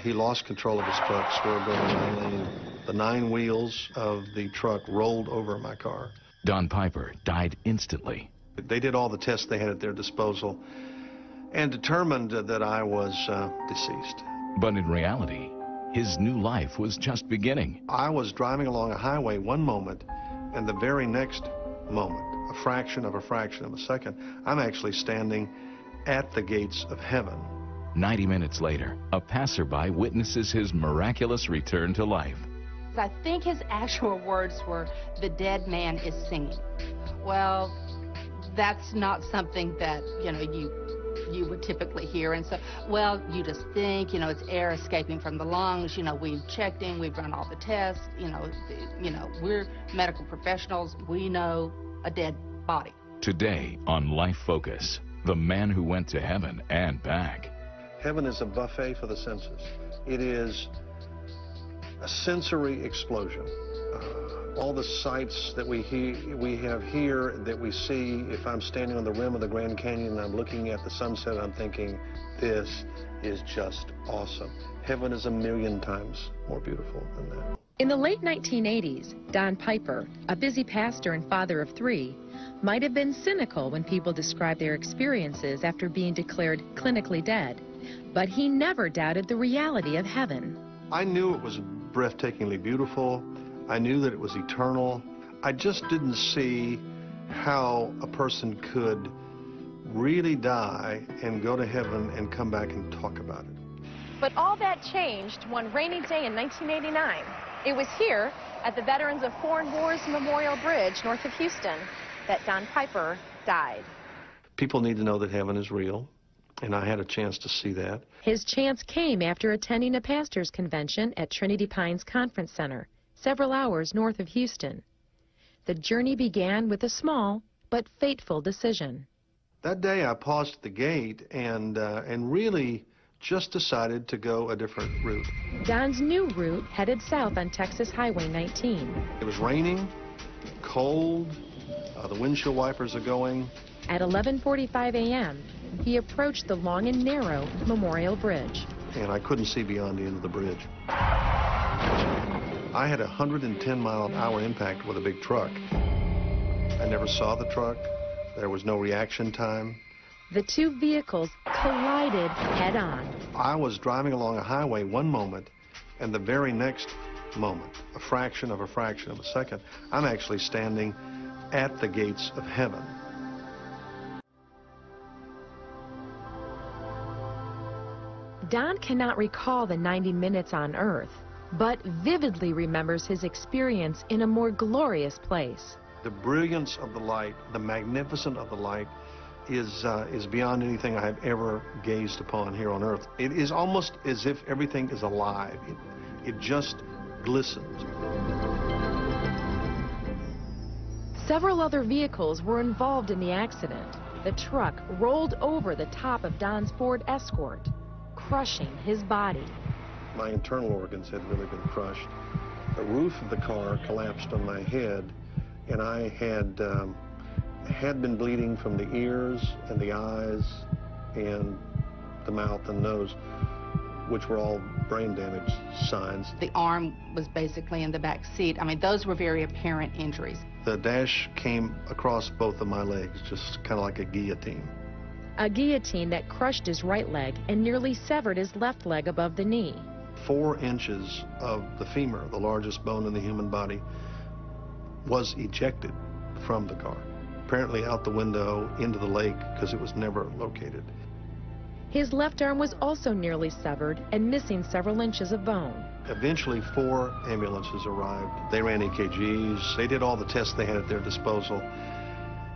He lost control of his truck, swerved over my lane. The 9 wheels of the truck rolled over my car. Don Piper died instantly. They did all the tests they had at their disposal and determined that I was deceased. But in reality, his new life was just beginning. I was driving along a highway one moment, and the very next moment, a fraction of a second, I'm actually standing at the gates of heaven. 90 minutes later, a passerby witnesses his miraculous return to life. I think his actual words were, "The dead man is singing." Well, that's not something that, you would typically hear. And so, well, you just think, it's air escaping from the lungs. We've checked in, we've run all the tests. We're medical professionals. We know a dead body. Today on Life Focus, the man who went to heaven and back. Heaven is a buffet for the senses. It is a sensory explosion. All the sights that we have here, that we see. If I'm standing on the rim of the Grand Canyon and I'm looking at the sunset, I'm thinking, this is just awesome. Heaven is a million times more beautiful than that. In the late 1980s, Don Piper, a busy pastor and father of 3, might have been cynical when people described their experiences after being declared clinically dead. But he never doubted the reality of heaven. I knew it was breathtakingly beautiful. I knew that it was eternal. I just didn't see how a person could really die and go to heaven and come back and talk about it. But all that changed one rainy day in 1989. It was here at the Veterans of Foreign Wars Memorial Bridge north of Houston that Don Piper died. People need to know that heaven is real, and I had a chance to see that. His chance came after attending a pastors' convention at Trinity Pines Conference Center, several hours north of Houston. The journey began with a small but fateful decision. That day I paused at the gate and really just decided to go a different route. Don's new route headed south on Texas Highway 19. It was raining, cold, the windshield wipers are going. At 11:45 a.m., he approached the long and narrow Memorial Bridge. And I couldn't see beyond the end of the bridge. I had a 110-mile-an-hour impact with a big truck. I never saw the truck. There was no reaction time. The 2 vehicles collided head-on. I was driving along a highway one moment, and the very next moment, a fraction of a second, I'm actually standing at the gates of heaven. Don cannot recall the 90 minutes on Earth, but vividly remembers his experience in a more glorious place. The brilliance of the light, the magnificence of the light is beyond anything I have ever gazed upon here on Earth. It is almost as if everything is alive. It just glistens. Several other vehicles were involved in the accident. The truck rolled over the top of Don's Ford Escort, crushing his body. My internal organs had really been crushed. The roof of the car collapsed on my head, and I had been bleeding from the ears and the eyes and the mouth and nose, which were all brain damage signs. The arm was basically in the back seat. I mean, those were very apparent injuries. The dash came across both of my legs, just kind of like a guillotine. A guillotine that crushed his right leg and nearly severed his left leg above the knee. 4 inches of the femur, the largest bone in the human body, was ejected from the car. Apparently out the window into the lake because it was never located. His left arm was also nearly severed and missing several inches of bone. Eventually 4 ambulances arrived. They ran EKGs. They did all the tests they had at their disposal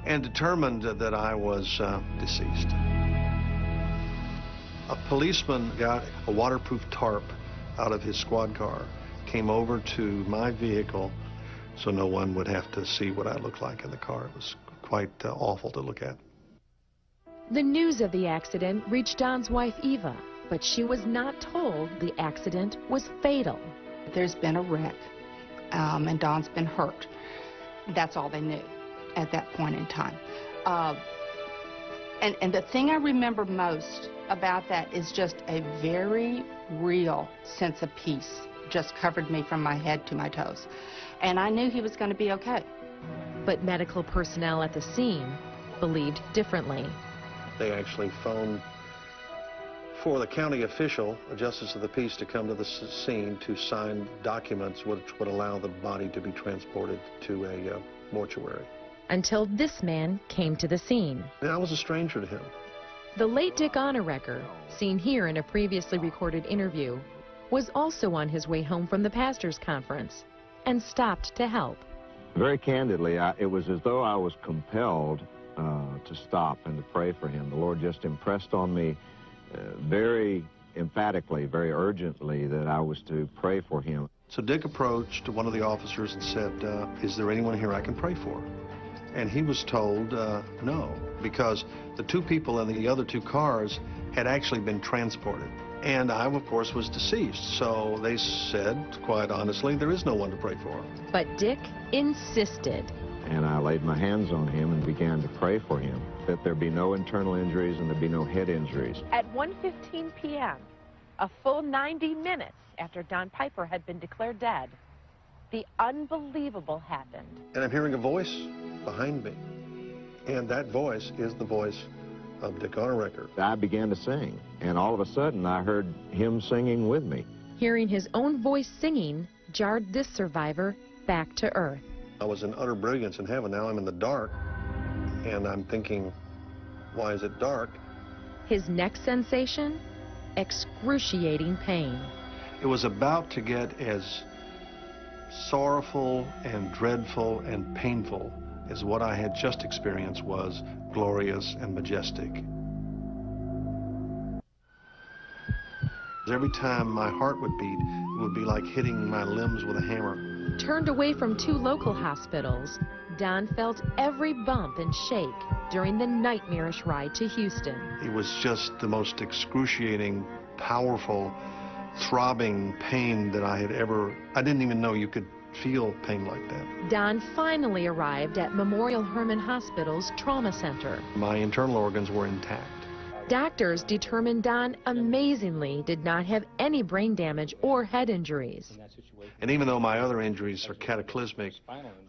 and determined that I was deceased. A policeman got a waterproof tarp out of his squad car, came over to my vehicle so no one would have to see what I looked like in the car. It was quite awful to look at. The news of the accident reached Don's wife, Eva, but she was not told the accident was fatal. There's been a wreck, and Don's been hurt. That's all they knew at that point in time. And the thing I remember most about that is just a very real sense of peace. Just covered me from my head to my toes. And I knew he was going to be okay. But medical personnel at the scene believed differently. They actually phoned for the county official, a justice of the peace, to come to the scene to sign documents which would allow the body to be transported to a mortuary. Until this man came to the scene. And I was a stranger to him. The late Dick Onorecker, seen here in a previously recorded interview, was also on his way home from the pastor's conference and stopped to help. Very candidly, it was as though I was compelled to stop and to pray for him. The Lord just impressed on me very emphatically, very urgently, that I was to pray for him. So Dick approached one of the officers and said, is there anyone here I can pray for? And he was told no, because the two people in the other two cars had actually been transported. And I, of course, was deceased. So they said, quite honestly, there is no one to pray for. But Dick insisted. And I laid my hands on him and began to pray for him, that there be no internal injuries and there be no head injuries. At 1:15 p.m., a full 90 minutes after Don Piper had been declared dead, the unbelievable happened. And I'm hearing a voice behind me. And that voice is the voice of Dick Onorecker. I began to sing, and all of a sudden I heard him singing with me. Hearing his own voice singing jarred this survivor back to earth. I was in utter brilliance in heaven. Now I'm in the dark, and I'm thinking, why is it dark? His next sensation? Excruciating pain. It was about to get as sorrowful and dreadful and painful as what I had just experienced was glorious and majestic. Every time my heart would beat, it would be like hitting my limbs with a hammer. Turned away from 2 local hospitals, Don felt every bump and shake during the nightmarish ride to Houston. It was just the most excruciating, powerful, throbbing pain that I didn't even know you could feel pain like that. Don finally arrived at Memorial Hermann Hospital's trauma center. My internal organs were intact. Doctors determined Don amazingly did not have any brain damage or head injuries. And even though my other injuries are cataclysmic,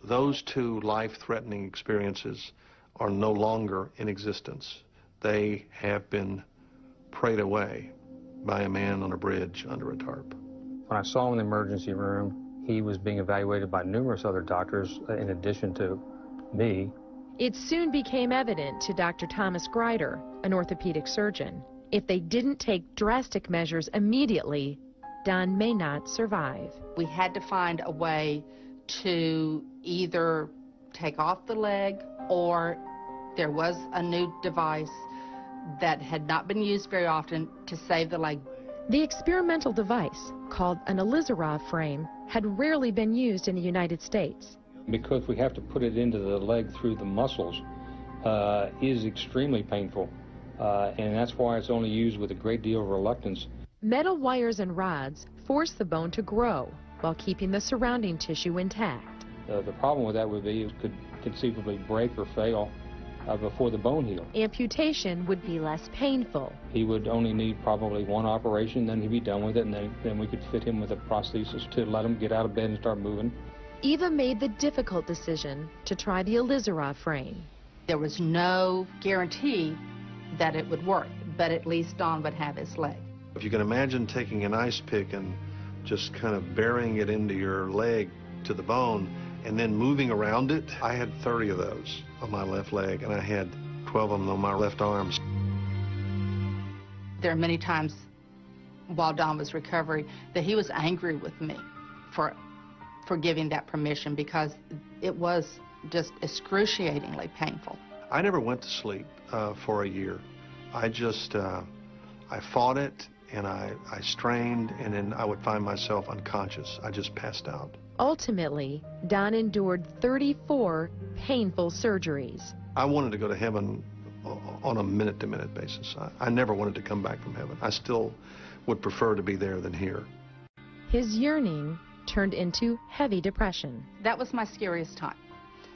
those 2 life-threatening experiences are no longer in existence. They have been prayed away by a man on a bridge under a tarp. When I saw him in the emergency room, he was being evaluated by numerous other doctors in addition to me. It soon became evident to Dr. Thomas Grider, an orthopedic surgeon, if they didn't take drastic measures immediately, Don may not survive. We had to find a way to either take off the leg, or there was a new device that had not been used very often to save the leg. The experimental device, called an Elizarov frame, had rarely been used in the United States. Because we have to put it into the leg through the muscles, is extremely painful, and that's why it's only used with a great deal of reluctance. Metal wires and rods force the bone to grow while keeping the surrounding tissue intact. The problem with that would be it could conceivably break or fail before the bone healed. Amputation would be less painful. He would only need probably 1 operation, then he'd be done with it, and then we could fit him with a prosthesis to let him get out of bed and start moving. Eva made the difficult decision to try the Elizarov frame. There was no guarantee that it would work, but at least Don would have his leg. If you can imagine taking an ice pick and just kind of burying it into your leg to the bone and then moving around it, I had 30 of those on my left leg, and I had 12 of them on my left arms. There are many times while Don was recovering that he was angry with me for giving that permission, because it was just excruciatingly painful. I never went to sleep for a year. I just, I fought it, and I strained, and then I would find myself unconscious. I just passed out. Ultimately, Don endured 34 painful surgeries. I wanted to go to heaven on a minute-to-minute basis. I never wanted to come back from heaven. I still would prefer to be there than here. His yearning turned into heavy depression. That was my scariest time.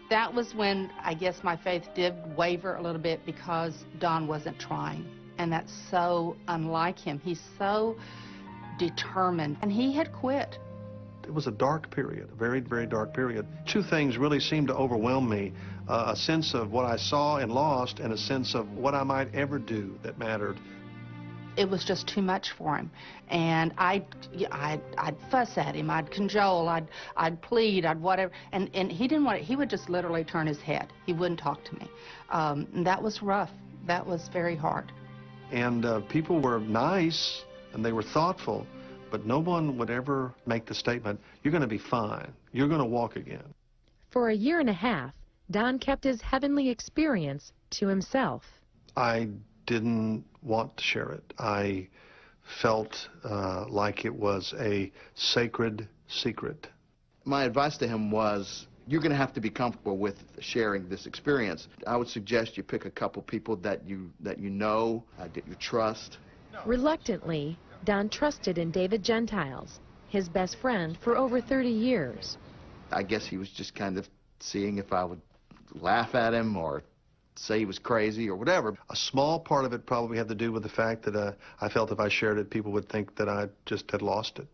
That was when I guess my faith did waver a little bit, because Don wasn't trying. And that's so unlike him. He's so determined. And he had quit. It was a dark period, a very, very dark period. Two things really seemed to overwhelm me. A sense of what I saw and lost, and a sense of what I might ever do that mattered. It was just too much for him. And I'd fuss at him, I'd cajole, I'd plead, I'd whatever. And he didn't want it. He would just literally turn his head. He wouldn't talk to me. And that was rough. That was very hard. And people were nice, and they were thoughtful, but no one would ever make the statement, you're going to be fine, you're going to walk again. For a year and a half, Don kept his heavenly experience to himself. I didn't want to share it. I felt like it was a sacred secret. My advice to him was, you're going to have to be comfortable with sharing this experience. I would suggest you pick a couple people that you know, that you trust. Reluctantly, Don trusted in David Gentiles, his best friend for over 30 years. I guess he was just kind of seeing if I would laugh at him or say he was crazy or whatever. A small part of it probably had to do with the fact that I felt if I shared it, people would think that I just had lost it.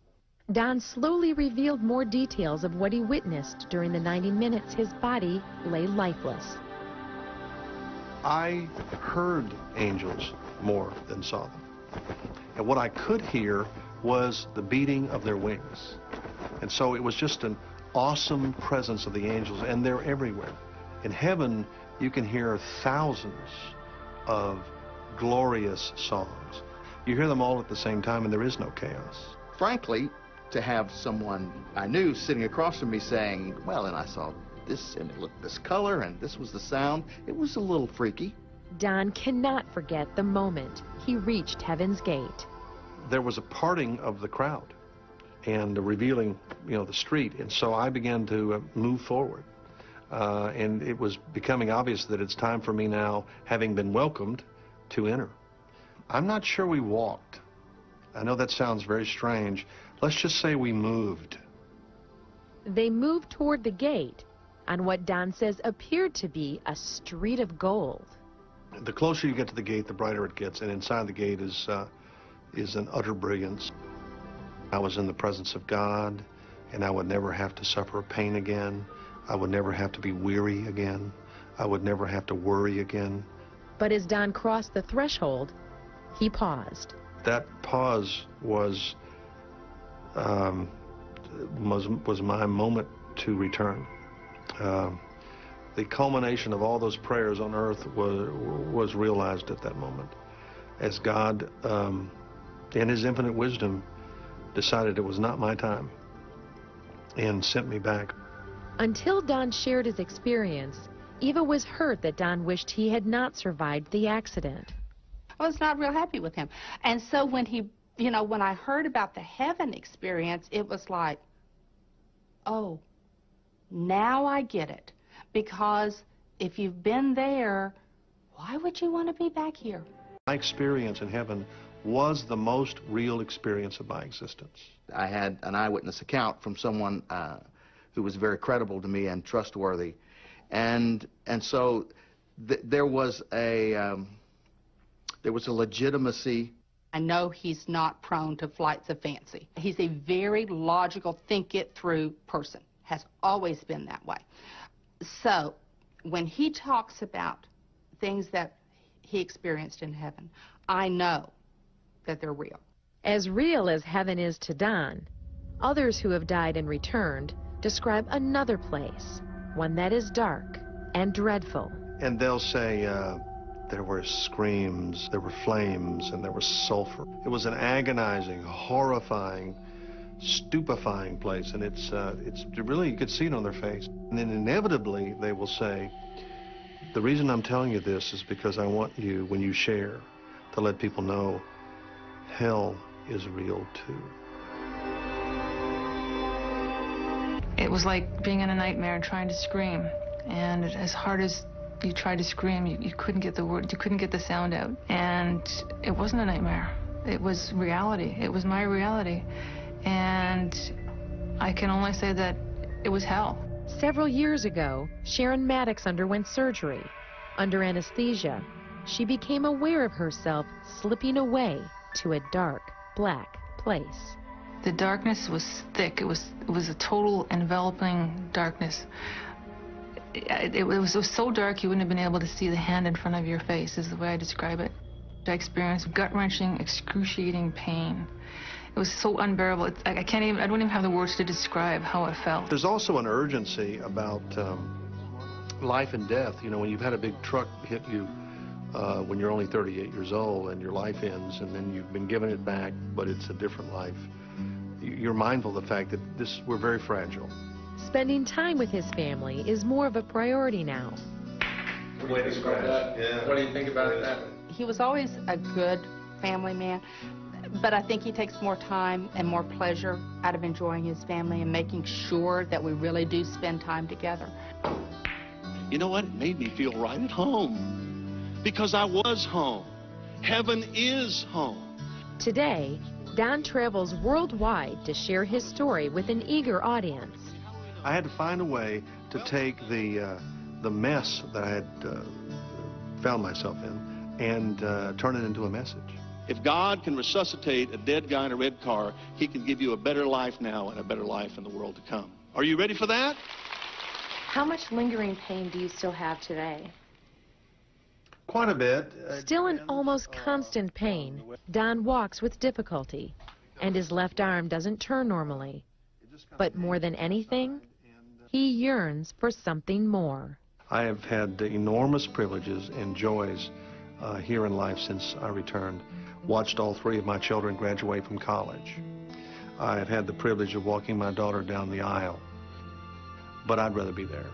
Don slowly revealed more details of what he witnessed during the 90 minutes his body lay lifeless. I heard angels more than saw them. And what I could hear was the beating of their wings. And so it was just an awesome presence of the angels, and they're everywhere. In heaven, you can hear thousands of glorious songs. You hear them all at the same time, and there is no chaos. Frankly, to have someone I knew sitting across from me saying, well, and I saw this, and it looked this color, and this was the sound, it was a little freaky. Don cannot forget the moment he reached Heaven's Gate. There was a parting of the crowd and revealing, the street, and so I began to move forward. And it was becoming obvious that it's time for me now, having been welcomed, to enter. I'm not sure we walked. I know that sounds very strange. Let's just say we moved. They moved toward the gate on what Don says appeared to be a street of gold. The closer you get to the gate, the brighter it gets, and inside the gate is an utter brilliance. I was in the presence of God, and I would never have to suffer pain again. I would never have to be weary again. I would never have to worry again. But as Don crossed the threshold, he paused. That pause was my moment to return. The culmination of all those prayers on earth was realized at that moment, as God, in his infinite wisdom, decided it was not my time and sent me back. Until Don shared his experience, Eva was hurt that Don wished he had not survived the accident. I was not real happy with him. And so when when I heard about the heaven experience, it was like, oh, now I get it. Because if you've been there, why would you want to be back here? My experience in heaven was the most real experience of my existence. I had an eyewitness account from someone who was very credible to me and trustworthy. And so there was a legitimacy. I know he's not prone to flights of fancy. He's a very logical, think-it-through person. Has always been that way. So when he talks about things that he experienced in heaven, I know that they're real. As real as heaven is to Don, others who have died and returned describe another place, one that is dark and dreadful. And they'll say there were screams, there were flames, and there was sulfur. It was an agonizing, horrifying, stupefying place, and it's really, you could see it on their face. And then inevitably they will say, the reason I'm telling you this is because I want you, when you share, to let people know hell is real too. It was like being in a nightmare and trying to scream, and as hard as you tried to scream, you couldn't get the word, you couldn't get the sound out. And it wasn't a nightmare. It was reality. It was my reality. And I can only say that it was hell. Several years ago, Sharon Maddox underwent surgery. Under anesthesia, she became aware of herself slipping away to a dark, black place. The darkness was thick. It was a total enveloping darkness. It was so dark you wouldn't have been able to see the hand in front of your face, is the way I describe it. I experienced gut-wrenching, excruciating pain. It was so unbearable. I don't even have the words to describe how it felt. There's also an urgency about life and death. You know, when you've had a big truck hit you when you're only 38 years old and your life ends and then you've been given it back, but it's a different life. You're mindful of the fact that we're very fragile. Spending time with his family is more of a priority now. Way to describe that. Yeah. What do you think about that? He was always a good family man, but I think he takes more time and more pleasure out of enjoying his family and making sure that we really do spend time together. You know what? It made me feel right at home because I was home. Heaven is home. Today, Don travels worldwide to share his story with an eager audience. I had to find a way to take the mess that I had found myself in and turn it into a message. If God can resuscitate a dead guy in a red car, he can give you a better life now and a better life in the world to come. Are you ready for that? How much lingering pain do you still have today? Quite a bit. Still in almost constant pain, Don walks with difficulty, and his left arm doesn't turn normally. But more than anything, he yearns for something more. I have had enormous privileges and joys here in life since I returned. Watched all 3 of my children graduate from college. I have had the privilege of walking my daughter down the aisle, but I'd rather be there.